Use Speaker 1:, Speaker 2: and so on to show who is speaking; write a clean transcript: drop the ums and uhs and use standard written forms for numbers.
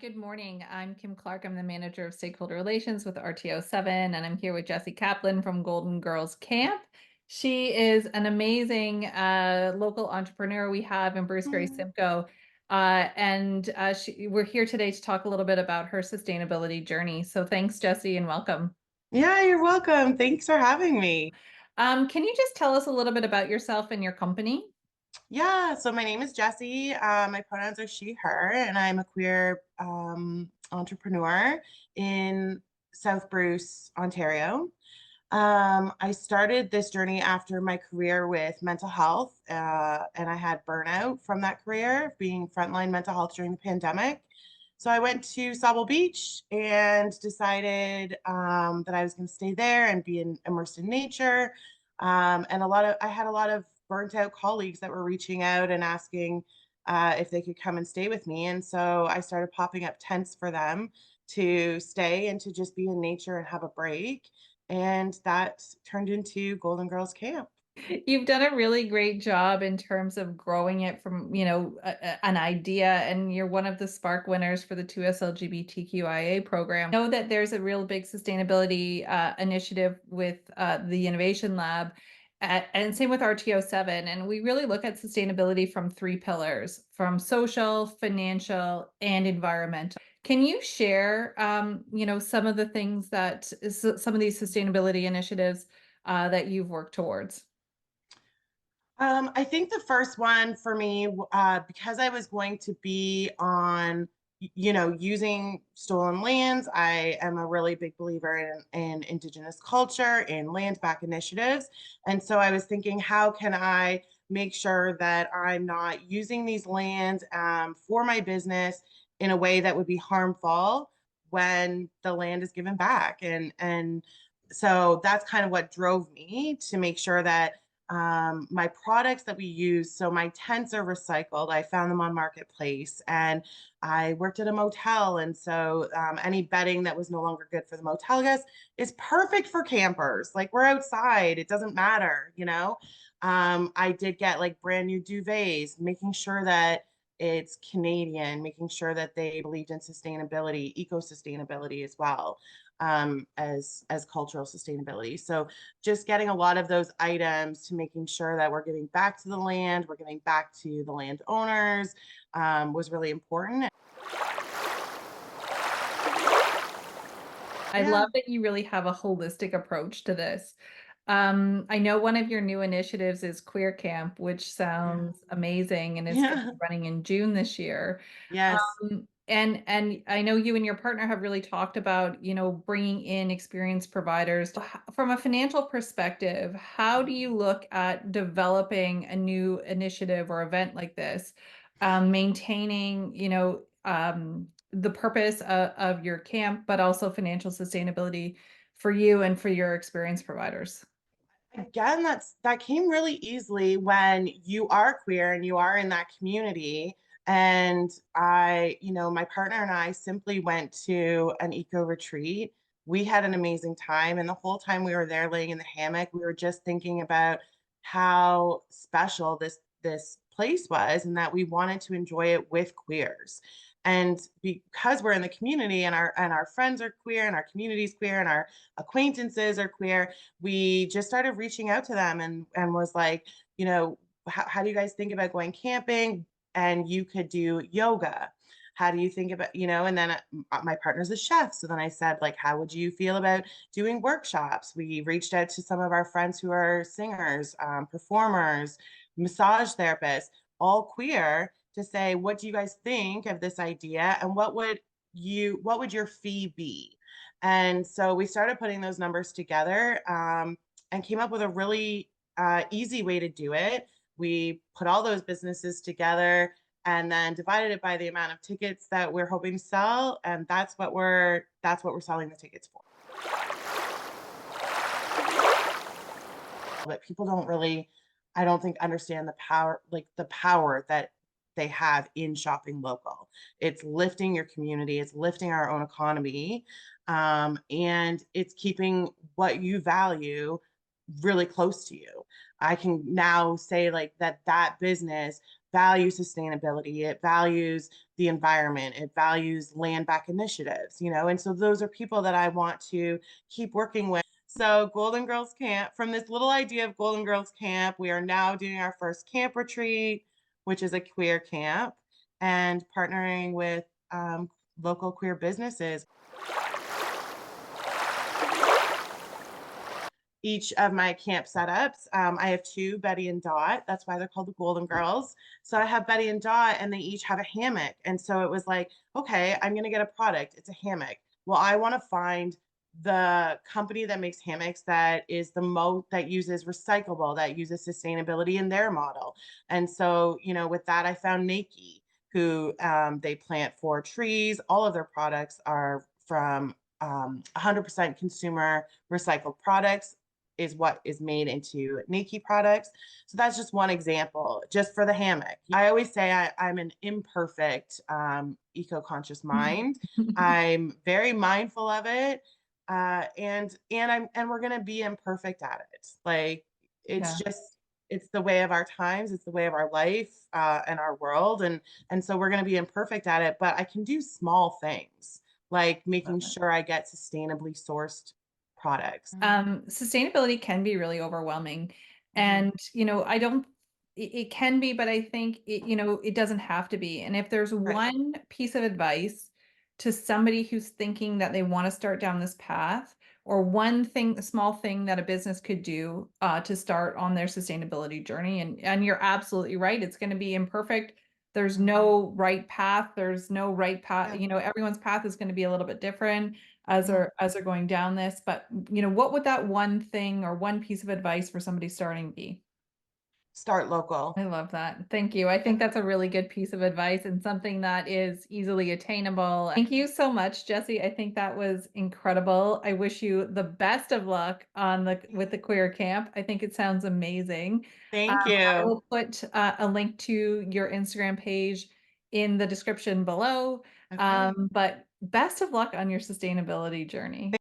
Speaker 1: Good morning. I'm Kim Clarke. I'm the manager of stakeholder relations with RTO7, and I'm here with Jessie Caplin from Golden Girls Camp. She is an amazing local entrepreneur we have in Bruce Grey
Speaker 2: Mm.
Speaker 1: Simcoe. We're here today to talk a little bit about her sustainability journey. So thanks, Jessie, and welcome.
Speaker 2: Yeah, you're welcome. Thanks for having me.
Speaker 1: Can you just tell us a little bit about yourself and your company?
Speaker 2: Yeah, so my name is Jessie. My pronouns are she, her, and I'm a queer entrepreneur in South Bruce, Ontario. I started this journey after my career with mental health, and I had burnout from that career, being frontline mental health during the pandemic. So I went to Sauble Beach and decided that I was going to stay there and be immersed in nature. And I had a lot of burnt out colleagues that were reaching out and asking if they could come and stay with me. And so I started popping up tents for them to stay and to just be in nature and have a break. And that turned into Golden Girls Camp.
Speaker 1: You've done a really great job in terms of growing it from, an idea, and you're one of the Spark winners for the 2S LGBTQIA program. I know that there's a real big sustainability initiative with the Innovation Lab, and same with RTO7. And we really look at sustainability from three pillars, from social, financial, and environmental. Can you share, some of the things some of these sustainability initiatives that you've worked towards?
Speaker 2: I think the first one for me, because I was going to be on, using stolen lands. I am a really big believer in Indigenous culture, in land back initiatives. And so I was thinking, how can I make sure that I'm not using these lands for my business in a way that would be harmful when the land is given back? And so that's kind of what drove me to make sure that my products that we use. So my tents are recycled. I found them on Marketplace, and I worked at a motel. And so any bedding that was no longer good for the motel guests is perfect for campers. Like, we're outside, it doesn't matter. I did get like brand new duvets, making sure that it's Canadian, making sure that they believed in sustainability, eco sustainability as well, as cultural sustainability. So just getting a lot of those items to making sure that we're giving back to the land, we're giving back to the landowners, was really important.
Speaker 1: I
Speaker 2: Yeah,
Speaker 1: love that you really have a holistic approach to this. I know one of your new initiatives is Queer Camp, which
Speaker 2: yeah,
Speaker 1: sounds amazing and is going to
Speaker 2: yeah.
Speaker 1: be running in June this year.
Speaker 2: Yes.
Speaker 1: And I know you and your partner have really talked about, bringing in experienced providers. From a financial perspective, how do you look at developing a new initiative or event like this, maintaining, the purpose of your camp, but also financial sustainability for you and for your experienced providers?
Speaker 2: Again, that came really easily when you are queer and you are in that community. And my partner and I simply went to an eco retreat. We had an amazing time, and the whole time we were there laying in the hammock, we were just thinking about how special this place was, and that we wanted to enjoy it with queers. And because we're in the community, and our friends are queer, and our community's queer, and our acquaintances are queer, we just started reaching out to them, and was like, how do you guys think about going camping? And you could do yoga. How do you think about, and then my partner's a chef. So then I said, like, how would you feel about doing workshops? We reached out to some of our friends who are singers, performers, massage therapists, all queer, to say, what do you guys think of this idea? And what would your fee be? And so we started putting those numbers together, and came up with a really easy way to do it. We put all those businesses together and then divided it by the amount of tickets that we're hoping to sell, and that's what we're selling the tickets for. But people don't really, I don't think, understand the power that they have in shopping local. It's lifting your community, it's lifting our own economy, and it's keeping what you value really close to you. I can now say like that business values sustainability, it values the environment, it values land back initiatives, and so those are people that I want to keep working with. So Golden Girls Camp, from this little idea of Golden Girls Camp, we are now doing our first camp retreat, which is a queer camp, and partnering with local queer businesses. Each of my camp setups, I have two, Betty and Dot. That's why they're called the Golden Girls. So I have Betty and Dot, and they each have a hammock. And so it was like, okay, I'm going to get a product. It's a hammock. Well, I want to find the company that makes hammocks that is the most, that uses recyclable, that uses sustainability in their model. And so, with that, I found Nike, who they plant 4 trees. All of their products are from 100% consumer recycled products is what is made into Nike products. So that's just one example, just for the hammock. I always say I'm an imperfect, eco-conscious mind. I'm very mindful of it. And we're gonna be imperfect at it. Like it's
Speaker 1: Yeah.
Speaker 2: just it's the way of our times, it's the way of our life, and our world. And so we're gonna be imperfect at it, but I can do small things like making sure I get sustainably sourced products.
Speaker 1: Sustainability can be really overwhelming.
Speaker 2: Mhm.
Speaker 1: And, I don't, it can be, but I think it doesn't have to be. And if there's
Speaker 2: Right.
Speaker 1: one piece of advice to somebody who's thinking that they want to start down this path, or one thing, a small thing that a business could do to start on their sustainability journey, and you're absolutely right, it's going to be imperfect. There's no right path. There's no right path.
Speaker 2: Yeah.
Speaker 1: Everyone's path is going to be a little bit different as
Speaker 2: Mhm.
Speaker 1: they're going down this. But what would that one thing or one piece of advice for somebody starting be?
Speaker 2: Start local.
Speaker 1: I love that. Thank you. I think that's a really good piece of advice and something that is easily attainable. Thank you so much, Jessie. I think that was incredible. I wish you the best of luck on the with the queer camp. I think it sounds amazing.
Speaker 2: Thank
Speaker 1: I
Speaker 2: you.
Speaker 1: will put a link to your Instagram page in the description below.
Speaker 2: Okay.
Speaker 1: But best of luck on your sustainability journey.